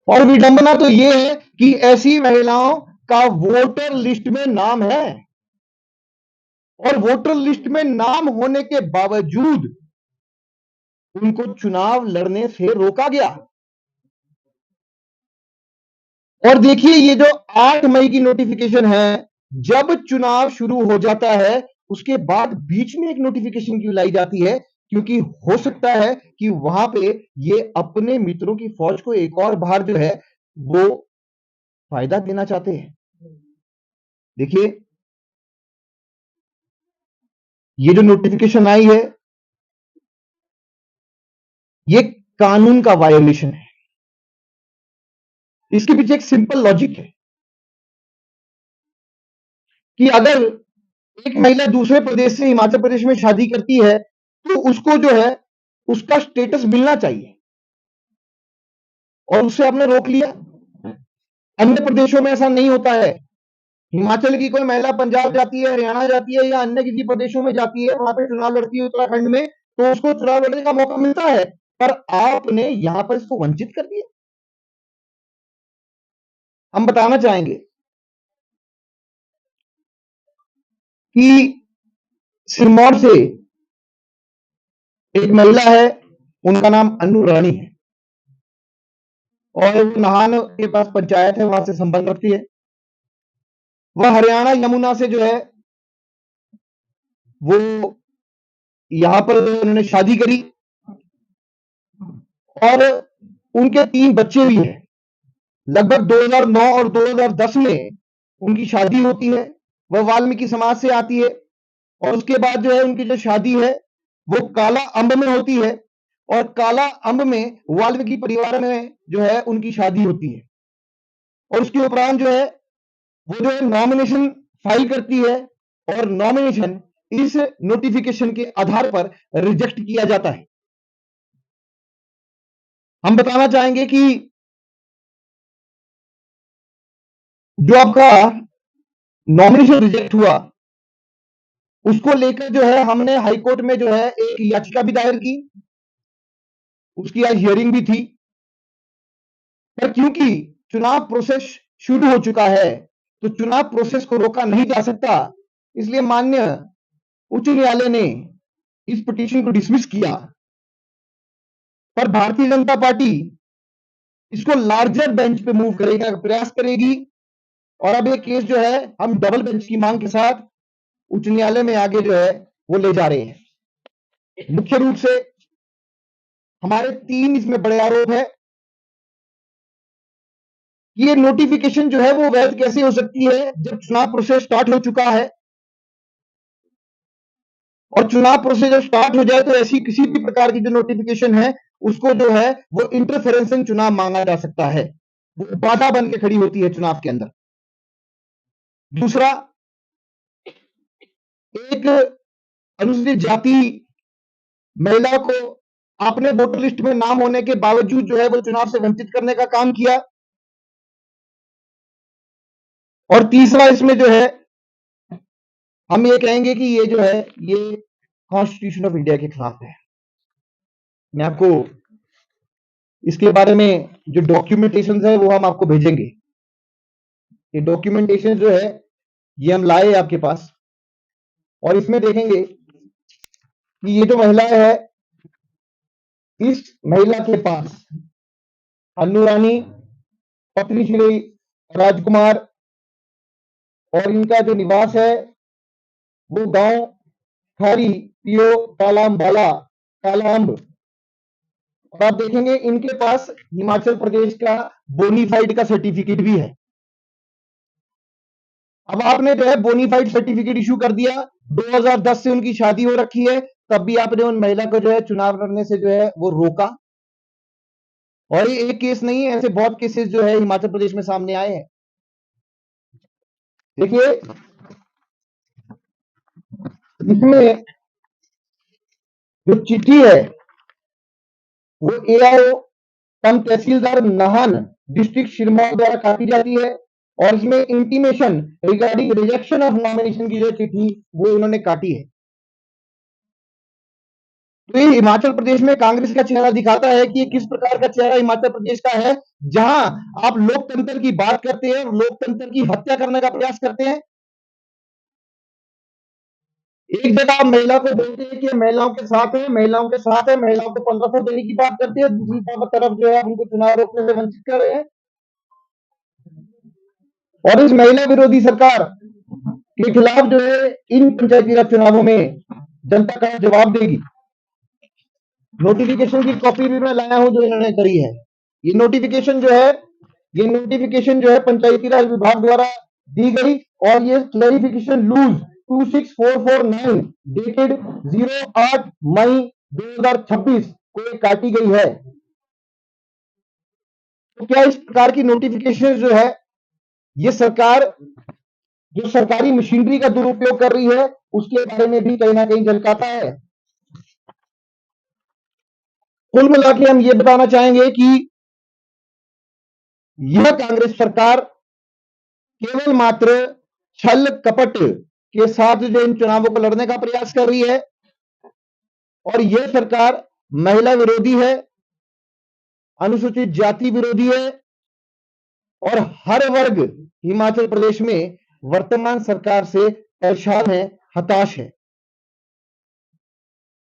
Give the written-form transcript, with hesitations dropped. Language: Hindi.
और विडंबना तो ये है कि ऐसी महिलाओं का वोटर लिस्ट में नाम है, और वोटर लिस्ट में नाम होने के बावजूद उनको चुनाव लड़ने से रोका गया। और देखिए, ये जो 8 मई की नोटिफिकेशन है, जब चुनाव शुरू हो जाता है उसके बाद बीच में एक नोटिफिकेशन क्यों लाई जाती है? क्योंकि हो सकता है कि वहां पे ये अपने मित्रों की फौज को एक और बार जो है वो फायदा देना चाहते हैं। देखिए, ये जो नोटिफिकेशन आई है, ये कानून का वायोलेशन है। इसके पीछे एक सिंपल लॉजिक है कि अगर एक महिला दूसरे प्रदेश से हिमाचल प्रदेश में शादी करती है तो उसको जो है उसका स्टेटस मिलना चाहिए, और उससे आपने रोक लिया। अन्य प्रदेशों में ऐसा नहीं होता है। हिमाचल की कोई महिला पंजाब जाती है, हरियाणा जाती है या अन्य किसी प्रदेशों में जाती है, वहां पे चुनाव लड़ती है उत्तराखंड में, तो उसको चुनाव लड़ने का मौका मिलता है। पर आपने यहां पर इसको वंचित कर दिया। हम बताना चाहेंगे कि सिरमौर से एक महिला है, उनका नाम अनु रानी है, और वो नाहन के पास पंचायत है, वहां से संबंध रखती है। वह हरियाणा यमुना से जो है वो यहां पर उन्होंने शादी करी, और उनके 3 बच्चे भी हैं। लगभग 2009 और 2010 में उनकी शादी होती है। वह वाल्मीकि समाज से आती है, और उसके बाद जो है उनकी जो शादी है वो काला अंब में होती है, और काला अंब में वाल्मीकि परिवार में जो है उनकी शादी होती है। और उसके उपरांत जो है वो जो है नॉमिनेशन फाइल करती है, और नॉमिनेशन इस नोटिफिकेशन के आधार पर रिजेक्ट किया जाता है। हम बताना चाहेंगे कि जो आपका नॉमिनेशन रिजेक्ट हुआ उसको लेकर जो है हमने हाई कोर्ट में जो है एक याचिका भी दायर की, उसकी आज हियरिंग भी थी। पर क्योंकि चुनाव प्रोसेस शुरू हो चुका है तो चुनाव प्रोसेस को रोका नहीं जा सकता, इसलिए माननीय उच्च न्यायालय ने इस पिटीशन को डिसमिस किया। पर भारतीय जनता पार्टी इसको लार्जर बेंच पे मूव करेगा, प्रयास करेगी, और अब ये केस जो है हम डबल बेंच की मांग के साथ उच्च न्यायालय में आगे जो है वो ले जा रहे हैं। मुख्य रूप से हमारे 3 इसमें बड़े आरोप है कि ये नोटिफिकेशन जो है वो वैध कैसे हो सकती है जब चुनाव प्रोसेस स्टार्ट हो चुका है, और चुनाव प्रोसेस जब स्टार्ट हो जाए तो ऐसी किसी भी प्रकार की जो नोटिफिकेशन है उसको जो है वो इंटरफेरेंस इन चुनाव मांगा जा सकता है, वो बाधा बन के खड़ी होती है चुनाव के अंदर। दूसरा, एक अनुसूचित जाति महिला को आपने वोटर लिस्ट में नाम होने के बावजूद जो है वो चुनाव से वंचित करने का काम किया। और तीसरा, इसमें जो है हम ये कहेंगे कि ये जो है ये कॉन्स्टिट्यूशन ऑफ इंडिया के खिलाफ है। मैं आपको इसके बारे में जो डॉक्यूमेंटेशन है वो हम आपको भेजेंगे। ये डॉक्यूमेंटेशन जो है ये हम लाए आपके पास, और इसमें देखेंगे कि ये जो महिला है, इस महिला के पास अनु रानी, पत्नी श्री राजकुमार, और इनका जो निवास है वो गांव खारी पियो कालामबाला कालाअंब। और आप देखेंगे इनके पास हिमाचल प्रदेश का बोनीफाइड का सर्टिफिकेट भी है। अब आपने जो है बोनीफाइड सर्टिफिकेट इशू कर दिया, 2010 से उनकी शादी हो रखी है, तब भी आपने उन महिला को जो है चुनाव लड़ने से जो है वो रोका। और ये एक केस नहीं है, ऐसे बहुत केसेस जो है हिमाचल प्रदेश में सामने आए हैं। देखिए, इसमें जो चिट्ठी है वो एआईओ कम तहसीलदार नाहन डिस्ट्रिक्ट सिरमौर द्वारा काटी जाती है, और इसमें intimation regarding rejection of nomination की जो चिट्ठी वो इन्होंने काटी है। तो ये हिमाचल प्रदेश में कांग्रेस का चेहरा दिखाता है कि ये किस प्रकार का चेहरा हिमाचल प्रदेश का है, जहां आप लोकतंत्र की बात करते हैं और लोकतंत्र की हत्या करने का प्रयास करते हैं। एक जगह आप महिला को बोलते हैं कि महिलाओं के साथ है, महिलाओं के साथ है, महिलाओं को 1500 देने की बात करते हैं, दूसरी तरफ जो है उनको चुनाव रोकने से वंचित कर रहे हैं। और इस महिला विरोधी सरकार के खिलाफ जो है इन पंचायती राज चुनावों में जनता का जवाब देगी। नोटिफिकेशन की कॉपी भी मैं लाया हूं जो इन्होंने करी है। ये नोटिफिकेशन जो है पंचायती राज विभाग द्वारा दी गई और ये क्लैरिफिकेशन लूज 26449 डेटेड 08 मई 2026 को काटी गई है। तो क्या इस प्रकार की नोटिफिकेशन जो है ये सरकार जो सरकारी मशीनरी का दुरुपयोग कर रही है उसके बारे में भी कहीं ना कहीं झलकाता है। कुल मिला के हम ये बताना चाहेंगे कि यह कांग्रेस सरकार केवल मात्र छल कपट के साथ जो इन चुनावों को लड़ने का प्रयास कर रही है और यह सरकार महिला विरोधी है, अनुसूचित जाति विरोधी है और हर वर्ग हिमाचल प्रदेश में वर्तमान सरकार से परेशान है, हताश है।